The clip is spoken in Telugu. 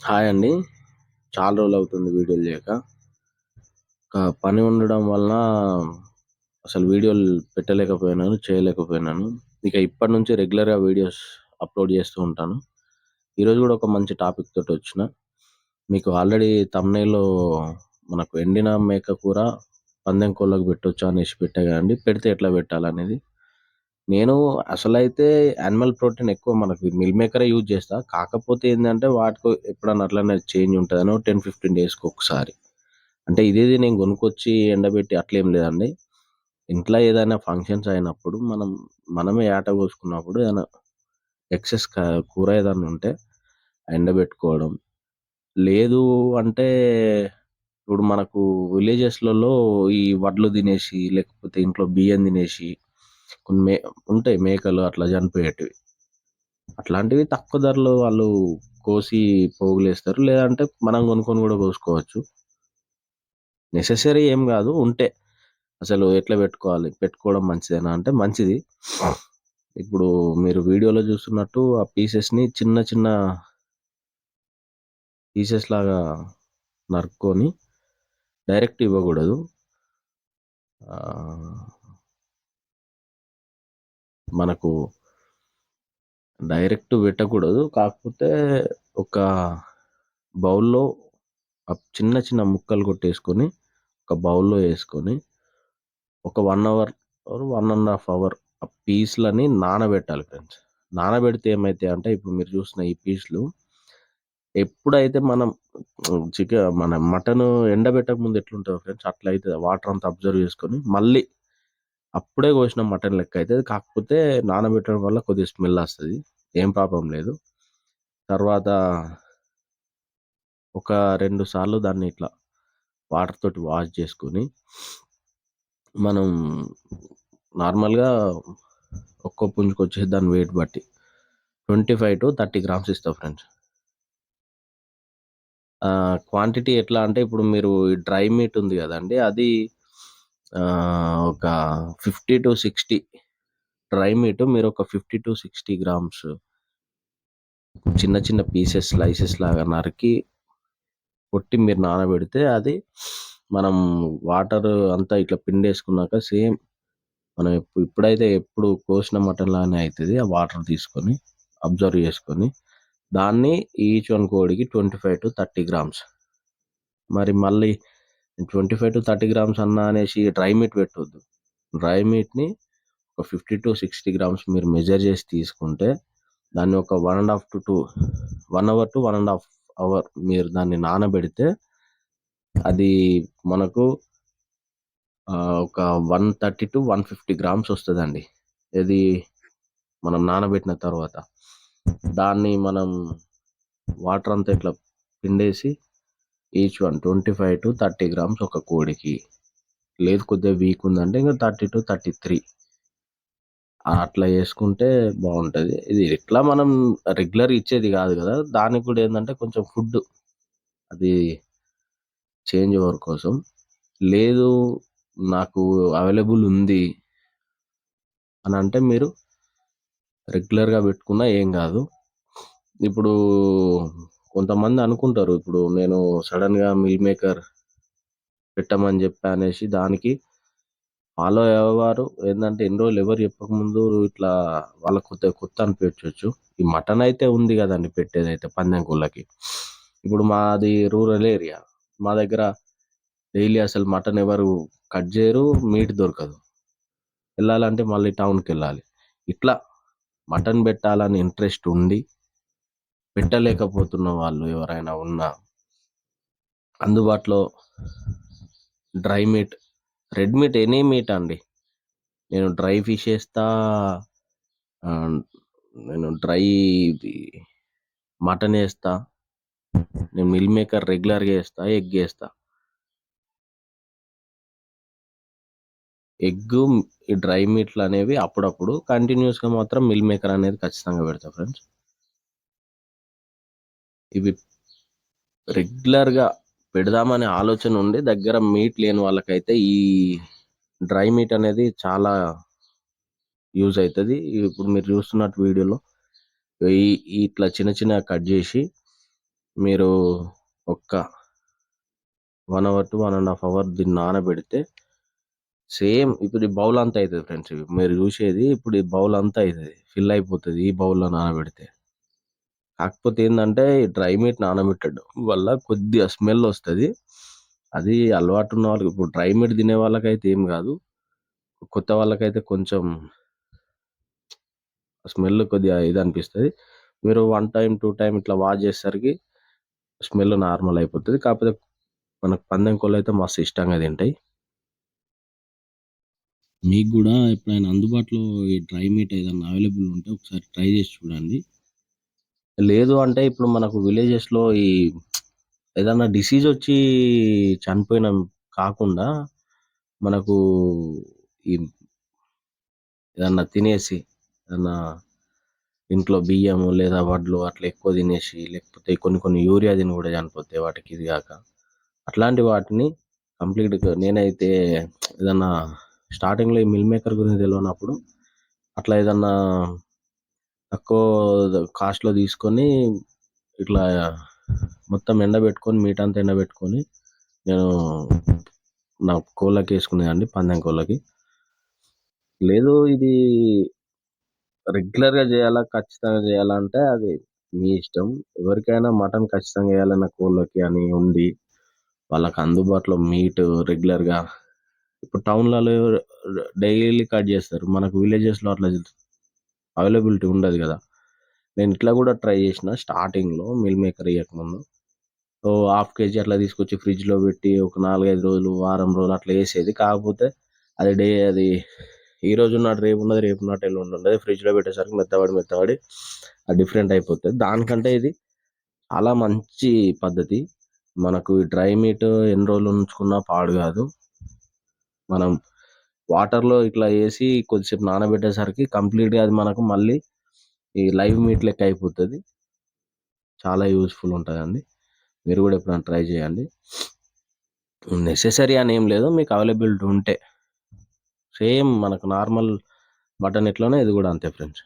హాయ్ అండి. చాలా రోజులవుతుంది వీడియోలు చేయక. పని ఉండడం వలన అసలు వీడియోలు పెట్టలేకపోయినాను, చేయలేకపోయినాను. ఇక ఇప్పటి నుంచి రెగ్యులర్‌గా వీడియోస్ అప్‌లోడ్ చేస్తూ ఉంటాను. ఈరోజు కూడా ఒక మంచి టాపిక్ తోటొచ్చిన. మీకు ఆల్రెడీ థంబ్‌నెయిల్‌లో మనకు ఎండిన మేక కూర పందెం కోళ్ళకు పెట్టొచ్చా అనేసి పెట్టా కదండీ! పెడితే ఎట్లా పెట్టాలనేది. నేను అసలైతే యానిమల్ ప్రోటీన్ ఎక్కువ మనకి మిల్ మేకరే యూజ్ చేస్తా. కాకపోతే ఏందంటే వాటికి ఎప్పుడన్నా అట్లనే చేంజ్ ఉంటదని 10, 15 డేస్‌కి ఒకసారి. అంటే ఇదేది నేను కొనుక్కొచ్చి ఎండబెట్టి అట్లేం లేదండి. ఇంట్లో ఏదైనా ఫంక్షన్స్ అయినప్పుడు మనమే యాట కోసుకున్నప్పుడు ఏదైనా ఎక్సెస్ కూర ఏదన్నా ఉంటే ఎండబెట్టుకోవడం. లేదు అంటే ఇప్పుడు మనకు విలేజెస్‌లలో ఈ వడ్లు తినేసి, లేకపోతే ఇంట్లో బియ్యం తినేసి కొన్ని ఉంటాయి మేకలు అట్లా చనిపోయేటివి. అట్లాంటివి తక్కువ ధరలో వాళ్ళు కోసి పోగులేస్తారు. లేదంటే మనం కొనుక్కొని కూడా కోసుకోవచ్చు. నెసెసరీ ఏం గాదు. ఉంటే అసలు ఎట్లా పెట్టుకోవాలి? పెట్టుకోవడం మంచిదేనా అంటే మంచిది. ఇప్పుడు మీరు వీడియోలో చూస్తున్నట్టు ఆ పీసెస్‌ని చిన్న చిన్న పీసెస్ లాగా నరుక్కొని డైరెక్ట్ ఇవ్వకూడదు. ఆహ్, మనకు డైరెక్ట్ పెట్టకూడదు. కాకపోతే ఒక బౌల్‌లో చిన్న చిన్న ముక్కలు కొట్టేసుకొని, ఒక బౌల్‌లో యేసుకొని, ఒక 1 అవర్ ఆర్ 1 ½ అవర్ ఆ పీస్‌లని నానబెట్టాలి ఫ్రెండ్స్. నానబెడితే ఏమైతాయంటే ఇప్పుడు మీరు చూస్తున్న ఈ పీస్‌లు ఎప్పుడైతే మనం మన మటను ఎండబెట్టక ముందు ఎట్లుంటదో ఫ్రెండ్స్ అట్లయితది. వాటర్ అంతా అబ్జర్వ్ చేసుకొని, మళ్ళీ అప్పుడే కోసిన మటన్ లెక్క అయితది. కాకపోతే నానబెట్టడం వల్ల కొద్దిగా స్మెల్ ఒస్తది. ఏం ప్రాబ్లమ్ లేదు. తర్వాత ఒక 2 సార్లు దాన్ని ఇట్లా వాటర్ తోటి వాష్ చేసుకొని, మనం నార్మల్‌గా ఒక్కో పుంజుకొచ్చేసి దాని వెయిట్ బట్టి 25-30 గ్రామ్స్ ఇస్తా ఫ్రెండ్స్. క్వాంటిటీ ఎట్లా అంటే ఇప్పుడు మీరు ఈ డ్రై మీట్ ఉంది గదండీ! అది ఒక 50-60 డ్రై మీట్ మీరొక 50-60 గ్రామ్స్ చిన్న చిన్న పీసెస్ స్లైసెస్ లాగా నరికి కొట్టి మీరు నానబెడితే అది మనం వాటర్ అంతా ఇట్లా పిండేసుకున్నాక సేమ్ మనం ఇప్పుడైతే ఎప్పుడు కోసిన మటన్ లాగానే అయితది. ఆ వాటర్ తీసుకొని అబ్జర్వ్ చేసుకొని దాన్ని ఈచ్ వన్ కోడికి 25-30 గ్రామ్స్. మరి మళ్ళీ 25-30 గ్రామ్స్ అన్నా అనేసి డ్రై మీట్ పెట్టొద్దు. డ్రై మీట్‌ని ఒక 50-60 గ్రామ్స్ మీరు మెజర్ చేసి తీసుకుంటే దాన్ని ఒక 1 అవర్ టు 1 ½ అవర్ మీరు దాన్ని నానబెడితే అది మనకు ఒక 130-150 గ్రామ్స్ వస్తదండి. ఇది మనం నానబెట్టిన తర్వాత. దాన్ని మనం వాటర్ అంతా ఇట్లా పిండేసి ఈచ్ వన్ 25-30 గ్రామ్స్ ఒక కోడికి. లేదు కొద్దిగా వీక్ ఉందంటే ఇంక 30-33 అట్లా చేసుకుంటే బావుంటది. ఇది ఎట్లా మనం రెగ్యులర్ ఇచ్చేది గాదు గదా! దానికి గూడా ఏందంటే కొంచెం ఫుడ్ అది చేంజ్ ఓవర్ కోసం. లేదు నాకు అవైలబుల్ ఉంది అనంటే మీరు రెగ్యులర్‌గా పెట్టుకున్నా ఏం గాదు. ఇప్పుడు కొంతమంది అనుకుంటారు. ఇప్పుడు నేను సడెన్‌గా మిల్ మేకర్ పెట్టమని జెప్పా అనేసి దానికి ఫాలో అయ్యేవారు ఏందంటే ఎన్ని రోజులు ఎవరు చెప్పకముందు ఇట్లా వాళ్ళకి కొద్దిగా కొత్త అనిపించొచ్చు. ఈ మటన్ అయితే ఉంది గదండీ పెట్టేదైతే పందెం కోళ్ళకి. ఇప్పుడు మాది రూరల్ ఏరియా. మా దగ్గర డైలీ అసలు మటన్ ఎవరు కట్ జేయరు. మీట్ దొరకదు. ఎళ్ళాలంటే మళ్ళీ టౌన్‌కెళ్ళాలి. ఇట్లా మటన్ బెట్టాలని ఇంట్రెస్ట్ ఉండి పెట్టలేకపోతున్న వాళ్ళు ఎవరైనా ఉన్నా అందుబాటులో dry meet, red meat any meet అండి. నేను డ్రై ఫిష్ ఏస్తా. ఆహ్, నేను డ్రై ఇది మటన్ ఏస్తా. నేను మిల్ మేకర్ రెగ్యులర్‌గా ఏస్తా. ఎగ్ ఏస్తా. ఎగ్గు, ఈ డ్రై మీట్‌లనేవి అప్పుడప్పుడు కంటిన్యూయస్‌గా మాత్రం మిల్ మేకర్ అనేది ఖచ్చితంగా పెడతా ఫ్రెండ్స్. ఇవి రెగ్యులర్‌గా పెడదామనే ఆలోచన ఉండి దగ్గర మీట్ లేని వాళ్ళకైతే ఈ డ్రై మీట్ అనేది చాలా యూజ్ అయితది. ఇప్పుడు మీరు చూస్తున్నట్టు వీడియోలో ఈ ఇట్లా చిన్న చిన్నగా కట్ జేసి మీరు ఒక్క 1 అవర్ టు 1 ½ అవర్ దీన్ని నానబెడితే సేమ్ ఇప్పుడు ఈ బౌల్ అంతా అయితది ఫ్రెండ్స్. మీరు చూసేది ఇప్పుడు ఈ బౌల్ అంతా అయితది. ఫిల్ అయిపోతది ఈ బౌల్‌లో నానబెడితే. కాకపోతే ఏందంటే ఈ డ్రై మీట్ నానబెట్టడం వల్ల కొద్దిగా స్మెల్ ఒస్తది. అది అలవాటు ఉన్న వాళ్ళకి ఇప్పుడు డ్రై మీట్ తినే వాళ్ళకైతే ఏం గాదు. కొత్త వాళ్ళకైతే కొంచెం స్మెల్ కొద్దిగా ఇదనిపిస్తది. మీరు 1 టైమ్, 2 టైమ్ ఇట్లా వాష్ చేసేసరికి స్మెల్ నార్మల్ అయిపోతది. కాకపోతే మనకు పందెం కోళ్ళైతే మస్తు ఇష్టంగా తింటాయి. మీకు గూడా ఎప్పుడైనా అందుబాటులో ఈ డ్రై మీట్ ఏదన్నా అవైలబుల్ ఉంటే ఒకసారి ట్రై చేసి చూడండి. లేదు అంటే ఇప్పుడు మనకు విలేజెస్‌లో ఈ ఏదన్నా డిసీజొచ్చి చనిపోయిన కాకుండా మనకు ఈ ఏదన్నా తినేసి ఏదన్నా ఇంట్లో బియ్యము లేదా వడ్లు అట్లా ఎక్కువ తినేసి, లేకపోతే కొన్ని కొన్ని యూరియా తిని గూడా చనిపోతాయి వాటికి ఇది గాక. అట్లాంటి వాటిని కంప్లీట్‌గా నేనైతే ఏదన్నా స్టార్టింగ్‌లో ఈ మిల్ మేకర్ గురించి తెలవనప్పుడు అట్లా ఏదన్నా తక్కువ కాస్ట్‌లో తీసుకొని ఇట్లా మొత్తం ఎండబెట్టుకొని మీట్ అంతా ఎండబెట్టుకొని నేను నా కోళ్ళకేసుకునేదండి పందెం కోళ్ళకి. లేదు ఇది రెగ్యులర్‌గా జేయాలా, ఖచ్చితంగా జేయాలా అంటే అది మీ ఇష్టం. ఎవరికైనా మటన్ ఖచ్చితంగా ఎయాలన్న కోళ్ళకి అని ఉంది. వాళ్ళకి అందుబాటులో మీట్ రెగ్యులర్‌గా ఇప్పుడు టౌన్‌లలో డైలీ కట్ జేస్తారు. మనకు విలేజెస్‌లో అట్లా అవైలబిలిటీ ఉండదు గదా! నేను ఇట్లా గూడా ట్రై జేసిన స్టార్టింగ్‌లో మిల్ మేకర్ ఎయకముందు. హాఫ్ కేజీ అట్లా తీసుకొచ్చి ఫ్రిడ్జ్‌లో పెట్టి ఒక 4, 5 రోజులు, వారం రోజులు అట్లా ఏసేది. కాకపోతే అది ఈరోజు ఉన్నట్టు రేపున్నది, రేపున్నట్టు ఎల్లుండుండదు. ఫ్రిడ్జ్‌లో పెట్టేసరికి మెత్తబడి, మెత్తబడి అది డిఫరెంట్ అయిపోతది. దానికంటే ఇది చాలా మంచి పద్ధతి. మనకు ఈ డ్రై మీట్ ఎన్ని రోజులు ఉంచుకున్నా పాడు గాదు. మనం వాటర్‌లో ఇట్లా ఏసి కొద్దిసేపు నానబెట్టేసరికి కంప్లీట్‌గా అది మనకు మళ్ళీ ఈ లైవ్ మీట్ లెక్క అయిపోతది. చాలా యూజ్‌ఫుల్ ఉంటదండి. మీరు గూడా ఎప్పుడైనా ట్రై జేయండి. నెసెసరీ అని ఏం లేదు. మీకు అవైలబిలిటీ ఉంటే. సేమ్ మనకు నార్మల్ మటన్ ఎట్లనో ఇది గూడా అంతే ఫ్రెండ్స్.